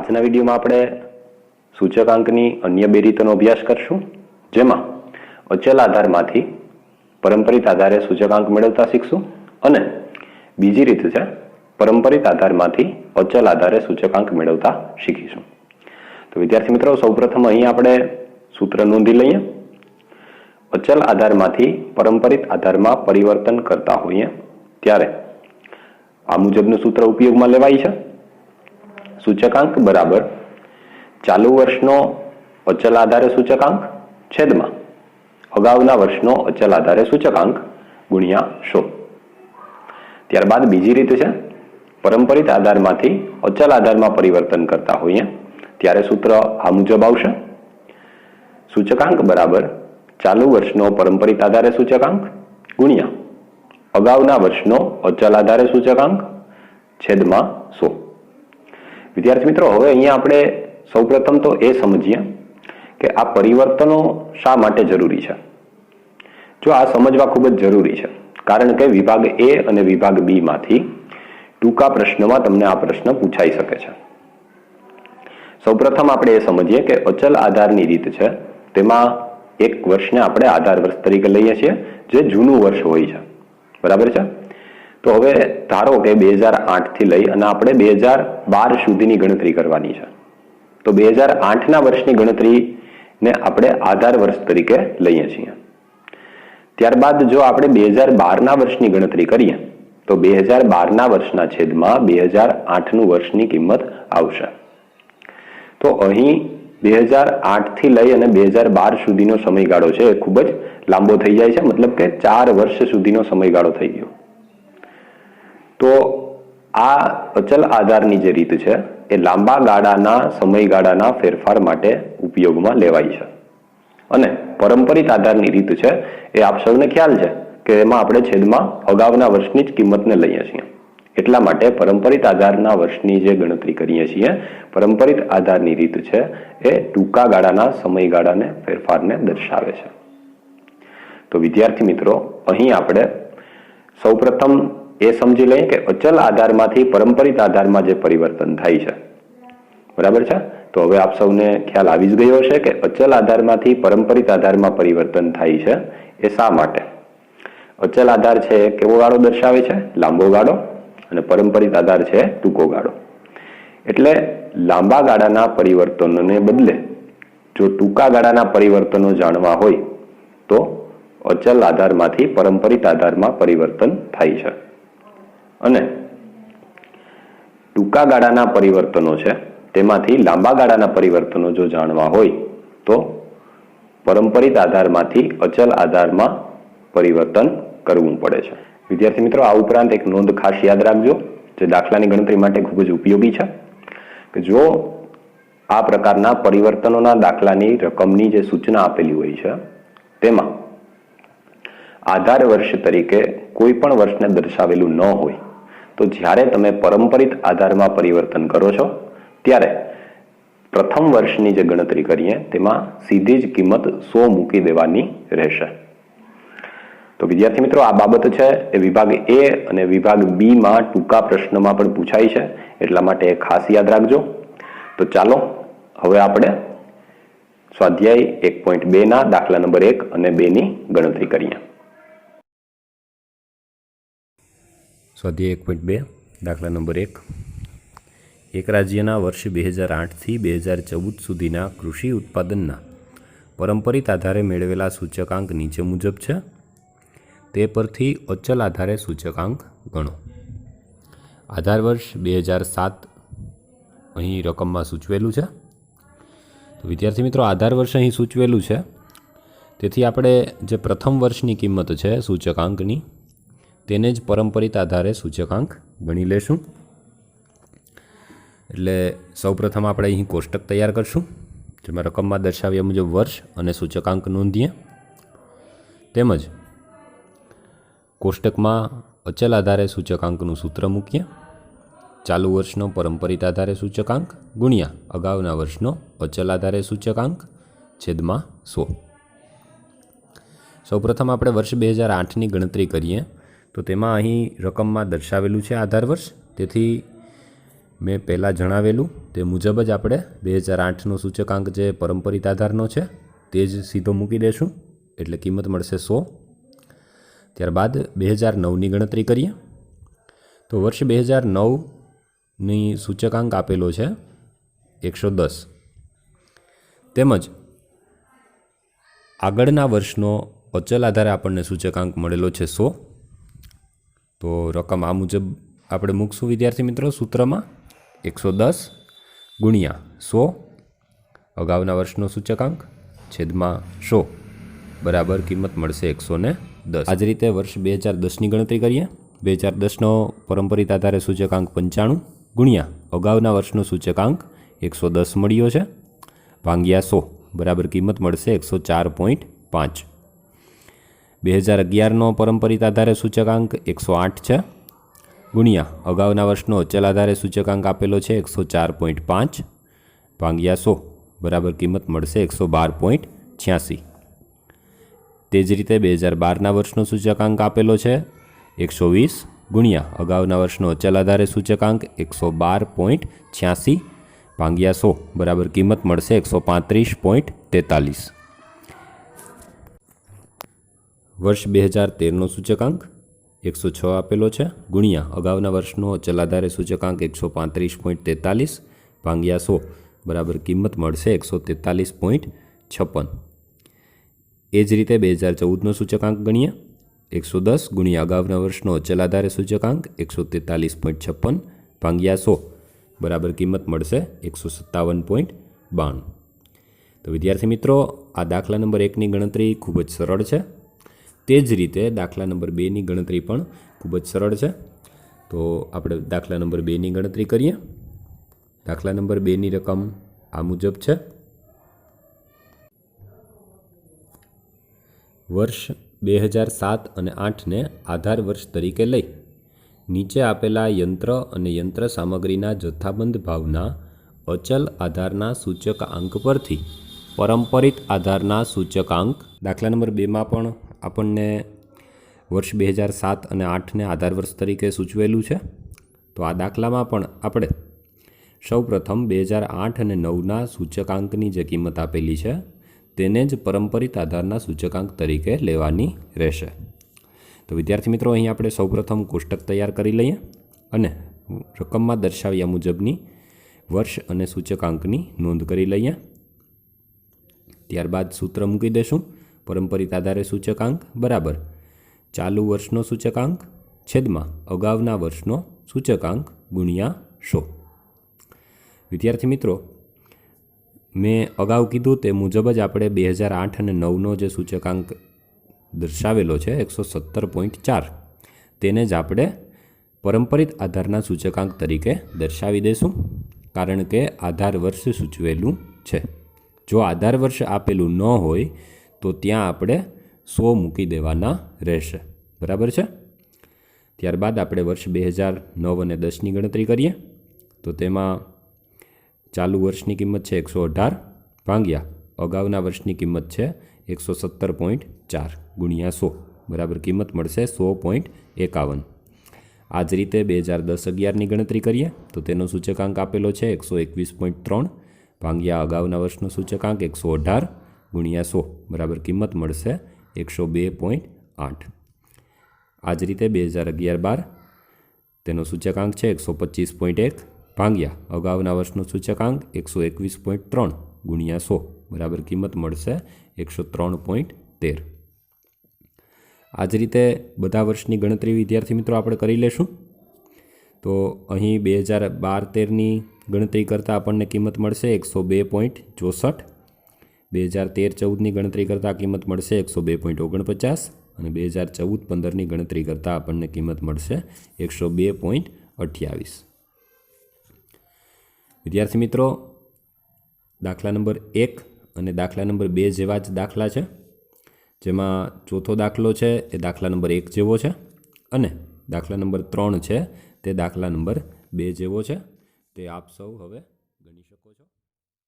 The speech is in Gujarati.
આજના વિડીયોમાં આપણે સૂચકાંકની અન્ય બે રીતોનો અભ્યાસ કરશું, જેમાં અચલ આધારમાંથી પરંપરિત આધારે સૂચકાંક મેળવતા શીખશું અને બીજી રીત છે પરંપરિત આધારમાંથી અચલ આધારે સૂચકાંક મેળવતા શીખીશું। તો વિદ્યાર્થી મિત્રો, સૌપ્રથમ અહીં આપણે સૂત્ર નોંધી લઈએ। અચલ આધારમાંથી પરંપરિત આધારમાં પરિવર્તન કરતા હોઈએ ત્યારે આ મુજબનું સૂત્ર ઉપયોગમાં લેવાય છે। સૂચકાંક બરાબર ચાલુ વર્ષનો અચલ આધારે સૂચકાંક છેદમાં અગાઉના વર્ષનો અચલ આધારે સૂચકાંક ગુણ્યા 100। ત્યારબાદ બીજી રીત છે પરંપરિત આધારમાંથી અચલ આધારમાં પરિવર્તન કરતા હોઈએ ત્યારે સૂત્ર આ મુજબ આવશે। સૂચકાંક બરાબર ચાલુ વર્ષનો પરંપરિત આધારે સૂચકાંક ગુણ્યા અગાઉના વર્ષનો અચલ આધારે સૂચકાંક છેદમાં 100। વિદ્યાર્થી મિત્રો, હવે અહીંયા આપણે સૌપ્રથમ તો એ સમજીએ કે આ પરિવર્તનો શા માટે જરૂરી છે। જો આ સમજવા ખૂબ જ જરૂરી છે, કારણ કે વિભાગ એ અને વિભાગ બી માંથી ટૂંકા પ્રશ્નમાં તમને આ પ્રશ્ન પૂછાઈ શકે છે। સૌપ્રથમ આપણે એ સમજીએ કે અચલ આધારની રીત છે, તેમાં એક વર્ષને આપણે આધાર વર્ષ તરીકે લઈએ છીએ, જે જૂનું વર્ષ હોય છે, બરાબર છે। તો હવે ધારો કે 2008 થી લઈ અને આપણે 2012 સુધીની ગણતરી કરવાની છે, તો 2008ના વર્ષની ગણતરીને આપણે આધાર વર્ષ તરીકે લઈએ છીએ। ત્યારબાદ જો આપણે 2012ના વર્ષની ગણતરી કરીએ તો 2012ના વર્ષના છેદમાં 2008નું વર્ષની કિંમત આવશે। તો અહીં 2008 થી લઈ અને 2012 સુધીનો સમયગાળો છે એ ખૂબ જ લાંબો થઈ જાય છે, મતલબ કે 4 વર્ષ સુધીનો સમયગાળો થઈ ગયો। તો આ અચલ આધારની જે રીત છે એ લાંબા ગાળાના સમયગાળાના ફેરફાર માટે ઉપયોગમાં લેવાય છે, અને પરંપરિત આધારની રીત છે એ આપ સૌને ખ્યાલ છે કે એમાં આપણે છેદમાં અગાઉના વર્ષની જ કિંમતને લઈએ છીએ, એટલા માટે પરંપરિત આધારના વર્ષની જે ગણતરી કરીએ છીએ, પરંપરિત આધારની રીત છે એ ટૂંકા ગાળાના સમયગાળાને ફેરફારને દર્શાવે છે। તો વિદ્યાર્થી મિત્રો, અહીં આપણે સૌપ્રથમ એ સમજી લઈએ કે અચલ આધારમાંથી પરંપરિત આધારમાં જે પરિવર્તન થાય છે, બરાબર છે। તો હવે આપ સૌને ખ્યાલ આવી જ ગયો હશે કે અચલ આધારમાંથી પરંપરિત આધારમાં પરિવર્તન થાય છે એ શા માટે। અચલ આધાર છે કેવો ગાળો દર્શાવે છે? લાંબો ગાળો, અને પરંપરિત આધાર છે ટૂંકો ગાળો। એટલે લાંબા ગાળાના પરિવર્તનોને બદલે જો ટૂંકા ગાળાના પરિવર્તનો જાણવા હોય તો અચલ આધારમાંથી પરંપરિત આધારમાં પરિવર્તન થાય છે, અને ટૂંકા ગાળાના પરિવર્તનો છે તેમાંથી લાંબા ગાળાના પરિવર્તનો જો જાણવા હોય તો પરંપરિત આધારમાંથી અચલ આધારમાં પરિવર્તન કરવું પડે છે। વિદ્યાર્થી મિત્રો, આ ઉપરાંત એક નોંધ ખાસ યાદ રાખજો, જે દાખલાની ગણતરી માટે ખૂબ જ ઉપયોગી છે, કે જો આ પ્રકારના પરિવર્તનોના દાખલાની રકમની જે સૂચના આપેલી હોય છે તેમાં આધાર વર્ષ તરીકે કોઈ પણ વર્ષને દર્શાવેલું ન હોય તો જ્યારે તમે પરંપરિત આધારમાં પરિવર્તન કરો છો ત્યારે પ્રથમ વર્ષની જે ગણતરી કરીએ તેમાં સીધી જ કિંમત 100 મૂકી દેવાની રહેશે। તો વિદ્યાર્થી મિત્રો, આ બાબત છે એ વિભાગ એ અને વિભાગ બી માં ટૂંકા પ્રશ્નમાં પણ પૂછાય છે, એટલા માટે ખાસ યાદ રાખજો। તો ચાલો હવે આપણે સ્વાધ્યાય 1.2 ના દાખલા નંબર 1 અને 2 ની ગણતરી કરીએ। સ્વાધ્યાય 1.2 દાખલા નંબર 1। એક રાજ્યના વર્ષ 2008 થી 2014 સુધીના કૃષિ ઉત્પાદનના પરંપરિત આધારે મેળવેલા સૂચકાંક નીચે મુજબ છે, તે પરથી અચલ આધારે સૂચકાંક ગણો। આધાર વર્ષ 2007 અહીં રકમમાં સૂચવેલું છે। તો વિદ્યાર્થી મિત્રો, આધાર વર્ષ અહીં સૂચવેલું છે, તેથી આપણે જે પ્રથમ વર્ષની કિંમત છે સૂચકાંકની તેને જ પરંપરિત આધારે સૂચકાંક ગણી લેશું। એટલે સૌપ્રથમ આપણે અહીં કોષ્ટક તૈયાર કરશું, જેમાં રકમમાં દર્શાવ્યા મુજબ વર્ષ અને સૂચકાંક નોંધીએ, તેમજ કોષ્ટકમાં અચલ આધારે સૂચકાંકનું સૂત્ર મૂકીએ। ચાલુ વર્ષનો પરંપરિત આધારે સૂચકાંક ગુણ્યા અગાઉના વર્ષનો અચલ આધારે સૂચકાંક છેદમાં 100। સૌપ્રથમ આપણે વર્ષ 2008ની ગણતરી કરીએ તો તેમાં અહીં રકમમાં દર્શાવેલું છે આધાર વર્ષ, તેથી મેં પહેલાં જણાવેલું તે મુજબ જ આપણે 2008નો સૂચકાંક જે પરંપરિત આધારનો છે તે જ સીધો મૂકી દઈશું, એટલે કિંમત મળશે 100. ત્યારબાદ 2009ની ગણતરી કરીએ તો વર્ષ 2009ની સૂચકાંક આપેલો છે 110, તેમજ આગળના વર્ષનો અચલ આધારે આપણને સૂચકાંક મળેલો છે 100. તો રકમ આ મુજબ આપણે મૂકશું વિદ્યાર્થી મિત્રો સૂત્રમાં, 110 ગુણ્યા 100 અગાઉના વર્ષનો સૂચકાંક છેદમાં 100 બરાબર કિંમત મળશે 110. આ જ રીતે વર્ષ 2010ની ગણતરી કરીએ. 2010નો પરંપરિત આધારે સૂચકાંક 95 ગુણ્યા અગાઉના વર્ષનો સૂચકાંક 110 મળ્યો છે ભાંગ્યા 100 બરાબર કિંમત મળશે 104.5. 2011નો પરંપરિત આધારે સૂચકાંક 108 છે ગુણ્યા અગાઉના વર્ષનો અચલ આધારે સૂચકાંક આપેલો છે 104.5 ભાંગ્યા 100 બરાબર કિંમત મળશે 112.86. તે જ રીતે 2012ના વર્ષનો સૂચકાંક આપેલો છે 120 ગુણ્યા અગાઉના વર્ષનો અચલ આધારે સૂચકાંક 112.86 ભાંગ્યા 100 બરાબર કિંમત મળશે 135.43. વર્ષ 2013નો સૂચકાંક 106 આપેલો છે ગુણ્યા અગાઉના વર્ષનો અચલ આધારે સૂચકાંક 135.43 ભાંગ્યા 100 બરાબર કિંમત મળશે 143.56. એ જ રીતે 2014નો સૂચકાંક ગણીએ. 110 ગુણ્યા અગાઉના વર્ષનો અચલ આધારે સૂચકાંક 143.56 ભાંગ્યા 100 બરાબર કિંમત મળશે 157.92. તો વિદ્યાર્થી મિત્રો, આ દાખલા નંબર 1ની ગણતરી ખૂબ જ સરળ છે. તે જ રીતે દાખલા નંબર 2ની ગણતરી પણ ખૂબ જ સરળ છે. તો આપણે દાખલા નંબર 2ની ગણતરી કરીએ. દાખલા નંબર 2ની રકમ આ મુજબ છે. વર્ષ 2007 અને 8ને આધાર વર્ષ તરીકે લઈ નીચે આપેલા યંત્ર અને યંત્ર સામગ્રીના જથ્થાબંધ ભાવના અચલ આધારના સૂચકાંક પરથી પરંપરિત આધારના સૂચકાંક. દાખલા નંબર 2માં પણ આપણને વર્ષ 2007 અને 8ને આધાર વર્ષ તરીકે સૂચવેલું છે. તો આ દાખલામાં પણ આપણે સૌપ્રથમ 2008 અને 9ના સૂચકાંકની જે કિંમત આપેલી છે તેને જ પરંપરિત આધારના સૂચકાંક તરીકે લેવાની રહેશે. તો વિદ્યાર્થી મિત્રો, અહીં આપણે સૌપ્રથમ કોષ્ટક તૈયાર કરી લઈએ અને રકમમાં દર્શાવ્યા મુજબની વર્ષ અને સૂચકાંકની નોંધ કરી લઈએ. ત્યારબાદ સૂત્ર મૂકી દઈશું. પરંપરિત આધારે સૂચકાંક બરાબર ચાલુ વર્ષનો સૂચકાંક છેદમાં અગાઉના વર્ષનો સૂચકાંક ગુણ્યા 100. વિદ્યાર્થી મિત્રો, મેં અગાઉ કીધું તે મુજબ જ આપણે 2008 અને 9નો જે સૂચકાંક દર્શાવેલો છે 117.4 તેને જ આપણે પરંપરિત આધારના સૂચકાંક તરીકે દર્શાવી દઈશું, કારણ કે આધાર વર્ષ સૂચવેલું છે. જો આધાર વર્ષ આપેલું ન હોય તો ત્યાં આપણે 100 મૂકી દેવાના રહેશે. બરાબર છે. ત્યારબાદ આપણે વર્ષ 2009 અને 10ની ગણતરી કરીએ. તો તેમાં ચાલુ વર્ષની કિંમત છે 118 ભાંગ્યા અગાઉના વર્ષની કિંમત છે 117.4 ગુણ્યા 100 બરાબર કિંમત મળશે 100.51. આ જ રીતે 2010-11ની ગણતરી કરીએ તો તેનો સૂચકાંક આપેલો છે 121.3 ભાંગ્યા અગાઉના વર્ષનો સૂચકાંક 118 ગુણ્યા 100 બરાબર કિંમત મળશે 102.8. આ જ રીતે 2011-12 તેનો સૂચકાંક છે 125.1 ભાંગ્યા અગાઉના વર્ષનો સૂચકાંક 121.3 ગુણ્યા 100 બરાબર કિંમત મળશે 103.13. આ જ રીતે બધા વર્ષની ગણતરી વિદ્યાર્થી મિત્રો આપણે કરી લેશું. તો અહીં 2012-13ની ગણતરી કરતાં આપણને કિંમત મળશે 102.64. 2013-14ની ગણતરી કરતાં કિંમત મળશે 102.49 અને 2014-15ની ગણતરી કરતાં આપણને કિંમત મળશે 102.28. વિદ્યાર્થી મિત્રો, દાખલા નંબર 1 અને દાખલા નંબર 2 જેવા જ દાખલા છે, જેમાં ચોથો દાખલો છે એ દાખલા નંબર 1 જેવો છે અને દાખલા નંબર 3 છે તે દાખલા નંબર 2 જેવો છે. તે આપ સૌ હવે